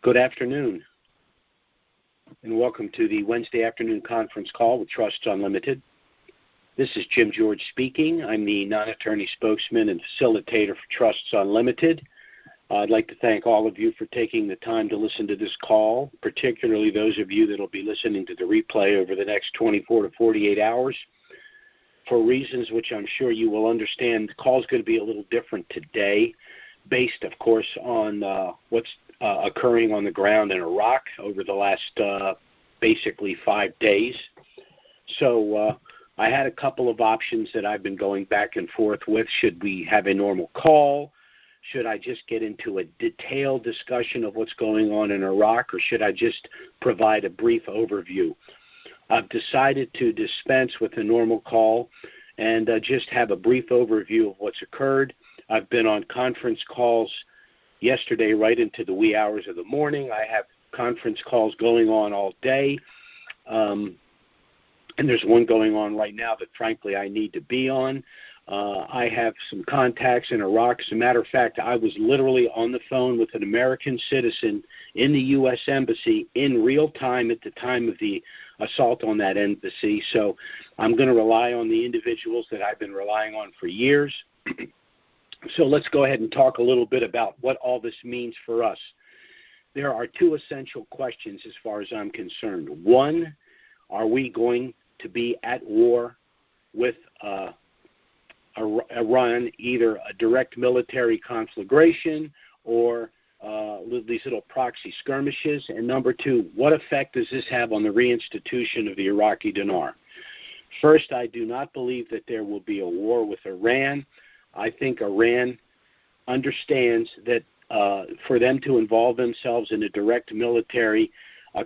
Good afternoon, and welcome to the Wednesday afternoon conference call with Trusts Unlimited. This is Jim George speaking. I'm the non-attorney spokesman and facilitator for Trusts Unlimited. I'd like to thank all of you for taking the time to listen to this call, particularly those of you that will be listening to the replay over the next 24 to 48 hours. For reasons which I'm sure you will understand, the call is going to be a little different today, based, of course, on what's occurring on the ground in Iraq over the last basically 5 days. So I had a couple of options that I've been going back and forth with. Should we have a normal call? Should I just get into a detailed discussion of what's going on in Iraq, or should I just provide a brief overview? I've decided to dispense with a normal call and just have a brief overview of what's occurred. I've been on conference calls yesterday right into the wee hours of the morning. I have conference calls going on all day. And there's one going on right now that, frankly, I need to be on. I have some contacts in Iraq. As a matter of fact, I was literally on the phone with an American citizen in the U.S. Embassy in real time at the time of the assault on that embassy. So I'm going to rely on the individuals that I've been relying on for years. So let's go ahead and talk a little bit about what all this means for us. There are two essential questions as far as I'm concerned. One, are we going to be at war with Iran, either a direct military conflagration or these little proxy skirmishes? And number two, what effect does this have on the reinstitution of the Iraqi dinar? First, I do not believe that there will be a war with Iran. I think Iran understands that for them to involve themselves in a direct military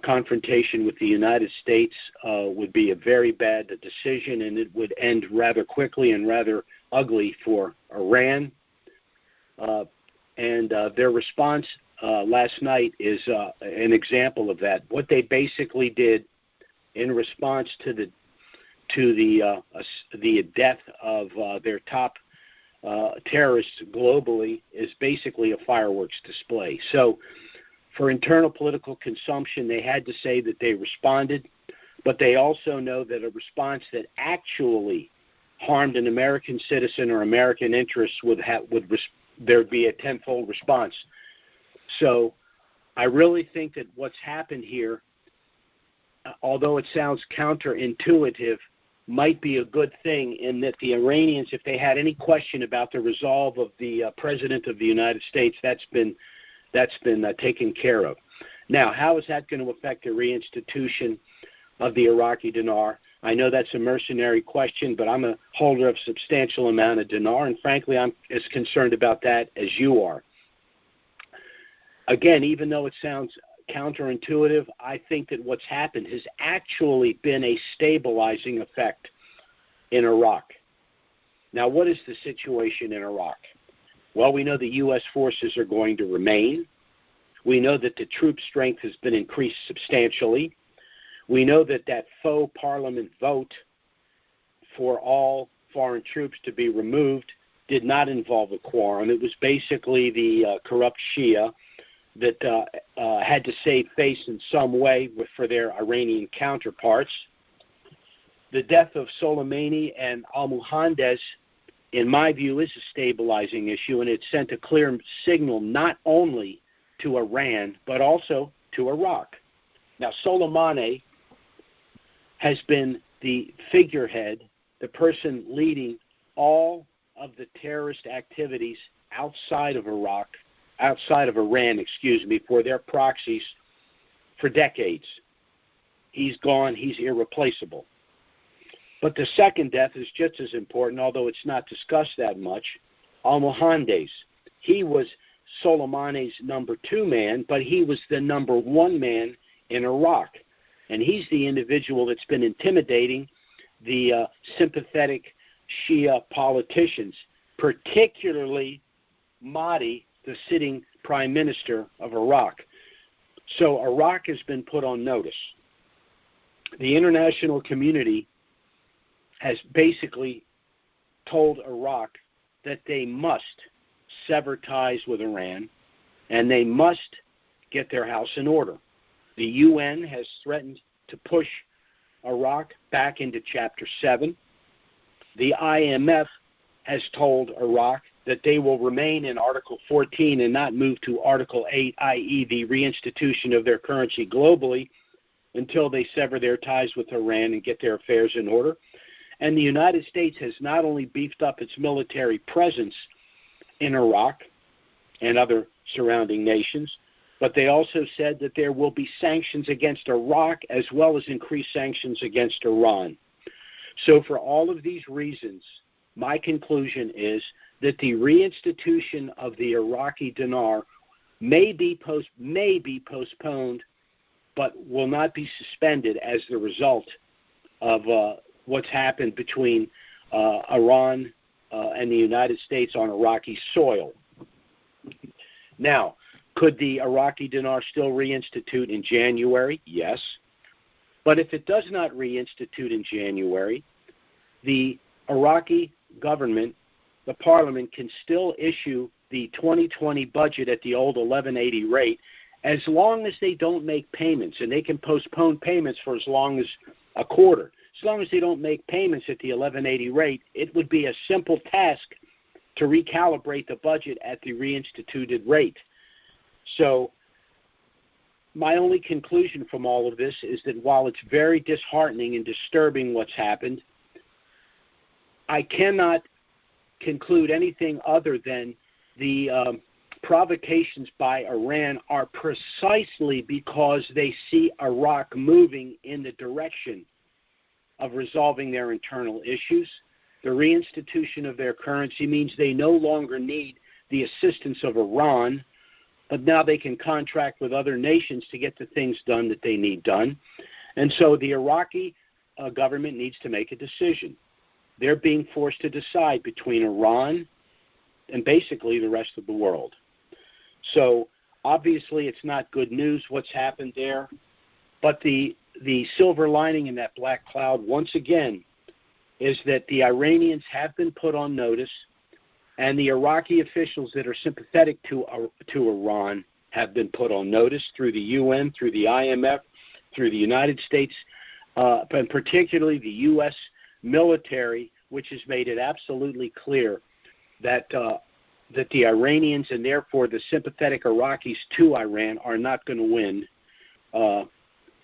confrontation with the United States would be a very bad decision, and it would end rather quickly and rather ugly for Iran. And their response last night is an example of that. What they basically did in response to the death of their top terrorists globally is basically a fireworks display. So for internal political consumption, they had to say that they responded, but they also know that a response that actually harmed an American citizen or American interests there'd be a tenfold response. So I really think that what's happened here, although it sounds counterintuitive, might be a good thing, in that the Iranians, if they had any question about the resolve of the President of the United States, that's been taken care of. Now, how is that going to affect the reinstitution of the Iraqi dinar? I know that's a mercenary question, but I'm a holder of a substantial amount of dinar, and frankly, I'm as concerned about that as you are. Again, even though it sounds counterintuitive, I think that what's happened has actually been a stabilizing effect in Iraq. Now, what is the situation in Iraq? Well, we know the U.S. forces are going to remain. We know that the troop strength has been increased substantially. We know that faux parliament vote for all foreign troops to be removed did not involve a quorum. It was basically the corrupt Shia that had to save face in some way for their Iranian counterparts. The death of Soleimani and al-Muhandis, in my view, is a stabilizing issue, and it sent a clear signal not only to Iran, but also to Iraq. Now, Soleimani has been the figurehead, the person leading all of the terrorist activities outside of Iran, for their proxies for decades. He's gone. He's irreplaceable. But the second death is just as important, although it's not discussed that much. Al-Muhandis. He was Soleimani's number 2 man, but he was the number 1 man in Iraq. And he's the individual that's been intimidating the sympathetic Shia politicians, particularly Mahdi, the sitting prime minister of Iraq. So Iraq has been put on notice. The international community has basically told Iraq that they must sever ties with Iran, and they must get their house in order. The UN has threatened to push Iraq back into Chapter 7. The IMF has told Iraq that they will remain in Article 14 and not move to Article 8, i.e. the reinstitution of their currency globally, until they sever their ties with Iran and get their affairs in order. And the United States has not only beefed up its military presence in Iraq and other surrounding nations, but they also said that there will be sanctions against Iraq as well as increased sanctions against Iran. So for all of these reasons, my conclusion is that the reinstitution of the Iraqi dinar may be postponed, but will not be suspended as the result of what's happened between Iran and the United States on Iraqi soil. Now, could the Iraqi dinar still reinstitute in January? Yes. But if it does not reinstitute in January, the Iraqi government, the parliament, can still issue the 2020 budget at the old 1180 rate as long as they don't make payments, and they can postpone payments for as long as a quarter. As long as they don't make payments at the 1180 rate, it would be a simple task to recalibrate the budget at the reinstituted rate. So my only conclusion from all of this is that while it's very disheartening and disturbing what's happened, I cannot conclude anything other than the provocations by Iran are precisely because they see Iraq moving in the direction of resolving their internal issues. The reinstitution of their currency means they no longer need the assistance of Iran, but now they can contract with other nations to get the things done that they need done. And so the Iraqi government needs to make a decision. They're being forced to decide between Iran and basically the rest of the world. So obviously it's not good news what's happened there, but the silver lining in that black cloud once again is that the Iranians have been put on notice, and the Iraqi officials that are sympathetic to Iran have been put on notice through the UN, through the IMF, through the United States, and particularly the U.S. military, which has made it absolutely clear that the Iranians and therefore the sympathetic Iraqis to Iran are not going to win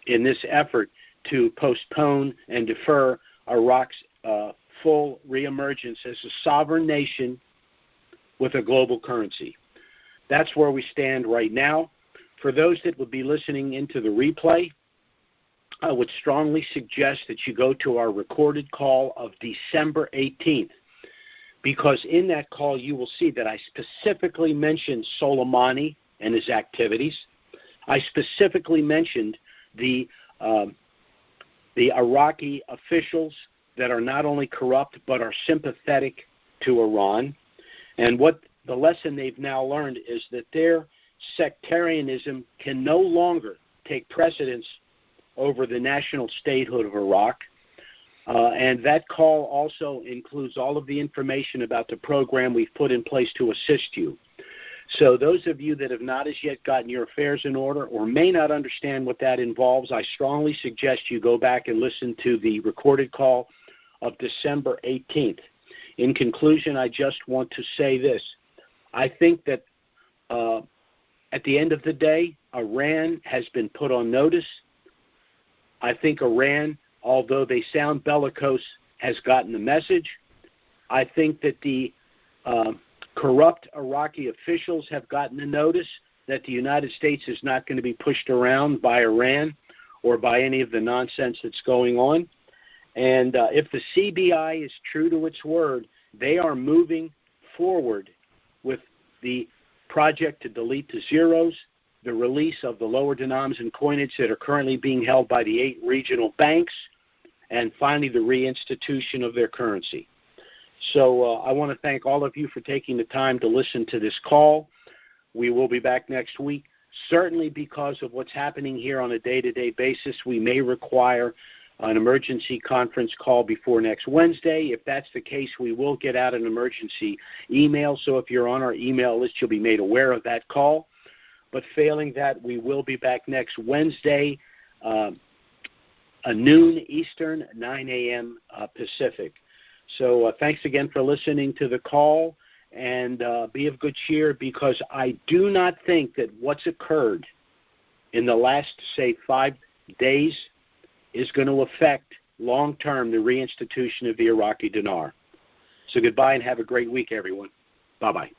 in this effort to postpone and defer Iraq's full reemergence as a sovereign nation with a global currency. That's where we stand right now. For those that would be listening into the replay, I would strongly suggest that you go to our recorded call of December 18th, because in that call you will see that I specifically mentioned Soleimani and his activities. I specifically mentioned the Iraqi officials that are not only corrupt but are sympathetic to Iran. And what the lesson they've now learned is that their sectarianism can no longer take precedence over the national statehood of Iraq. And that call also includes all of the information about the program we've put in place to assist you. So those of you that have not as yet gotten your affairs in order or may not understand what that involves, I strongly suggest you go back and listen to the recorded call of December 18th. In conclusion, I just want to say this. I think that at the end of the day, Iran has been put on notice. I think Iran, although they sound bellicose, has gotten the message. I think that the corrupt Iraqi officials have gotten the notice that the United States is not going to be pushed around by Iran or by any of the nonsense that's going on. And if the CBI is true to its word, they are moving forward with the project to delete the zeros, the release of the lower denoms and coinage that are currently being held by the 8 regional banks, and finally the reinstitution of their currency. So I want to thank all of you for taking the time to listen to this call. We will be back next week. Certainly because of what's happening here on a day-to-day basis, we may require an emergency conference call before next Wednesday. If that's the case, we will get out an emergency email. So if you're on our email list, you'll be made aware of that call. But failing that, we will be back next Wednesday, noon Eastern, 9 a.m. Pacific. So thanks again for listening to the call, and be of good cheer, because I do not think that what's occurred in the last, say, 5 days is going to affect long-term the reinstitution of the Iraqi dinar. So goodbye and have a great week, everyone. Bye-bye.